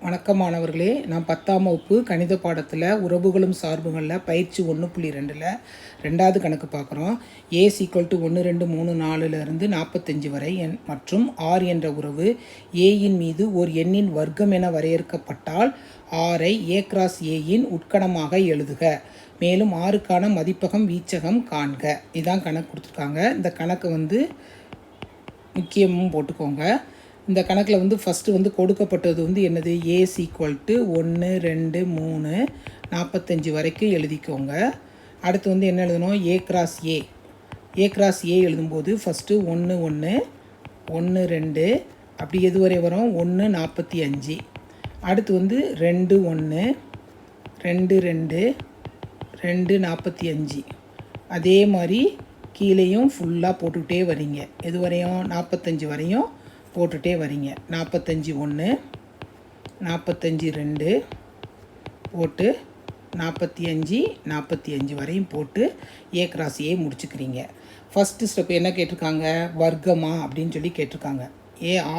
வணக்கம் மாணவர்களே, நான் 10ஆம் வகுப்பு கணித பாடத்தில் உறவுகளும் சார்புகளில் பயிற்சி 1.2ல் ரெண்டாவது கணக்கு பார்க்குறோம். a = 1 2 3 4லிருந்து 45 வரை மற்றும் r என்ற உறவு aயின் மீது ஒரு எண்ணின் வர்க்கம் என வரையறுக்கப்பட்டால் rஐ a × aயின் உட்கணமாக எழுதுக. மேலும் rக்கான மதிப்பகம் வீச்சகம் காண்க. இதான் கணக்கு கொடுத்துருக்காங்க. இந்த கணக்கு முக்கியமும் போட்டுக்கோங்க. இந்த கணக்கில் ஃபஸ்ட்டு கொடுக்கப்பட்டது என்னது, a = 1 2 3 45 வரைக்கும் எழுதிக்கோங்க. அடுத்து என்ன எழுதணும், a × a எழுதும்போது ஃபஸ்ட்டு 1 1 1 2 அப்படி எது வரை வரும், 1 45. அடுத்து 2 1 2 2 2 45. அதே மாதிரி கீழேயும் ஃபுல்லாக போட்டுக்கிட்டே வரீங்க. எது வரையும், 45 வரையும் போட்டுகிட்டே வரீங்க. 45 1 45 2 போட்டு 45 45 வரையும் போட்டு a × a முடிச்சுக்கிறீங்க. ஃபஸ்ட்டு ஸ்டெப் என்ன கேட்டிருக்காங்க, வர்க்கமா அப்படின்னு சொல்லி கேட்டிருக்காங்க.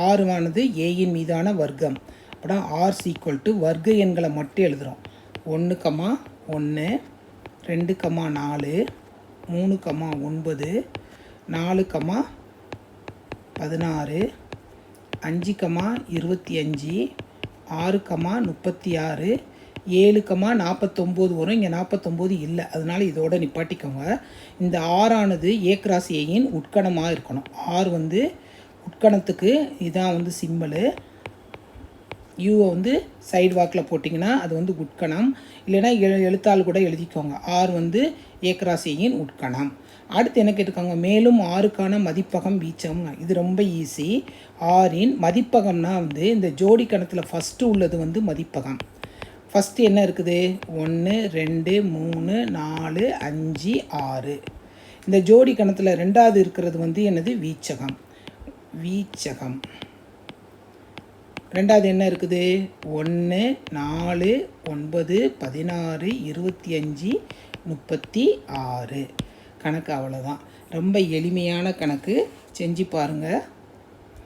ஆறுவானது ஏயின் மீதான வர்க்கம். அப்படின்னா r = வர்க்க எண்களை மட்டும் எழுதுகிறோம். 1 1 2 4 3 9 4 16 5 25 6 36 7 49 வரும். இங்கே 49 இல்லை, அதனால் இதோட நிப்பாட்டிக்கோங்க. இந்த ஆறானது a × aயின் உட்கணமாக இருக்கணும். ஆர் உட்கணத்துக்கு இதான் சிம்பலு. யூவை சைடு வாக்கில் போட்டிங்கன்னா அது உட்கணம். இல்லைன்னா எழுத்தால் கூட எழுதிக்கோங்க. ஆர் a × aயின் உட்கணம். அடுத்து என்ன கேட்டிருக்காங்க, மேலும் ஆறுக்கான மதிப்பகம் வீச்சம். இது ரொம்ப ஈஸி. ஆறின் மதிப்பகம்னா இந்த ஜோடி கணத்தில் ஃபஸ்ட்டு உள்ளது மதிப்பகம். ஃபஸ்ட்டு என்ன இருக்குது, 1 2 3 4 5 6. இந்த ஜோடி கணத்தில் ரெண்டாவது இருக்கிறது என்னது, வீச்சகம். ரெண்டாவது என்ன இருக்குது, 1 4 9 16 25 36. கணக்கு அவ்வளோதான். ரொம்ப எளிமையான கணக்கு, செஞ்சு பாருங்கள்.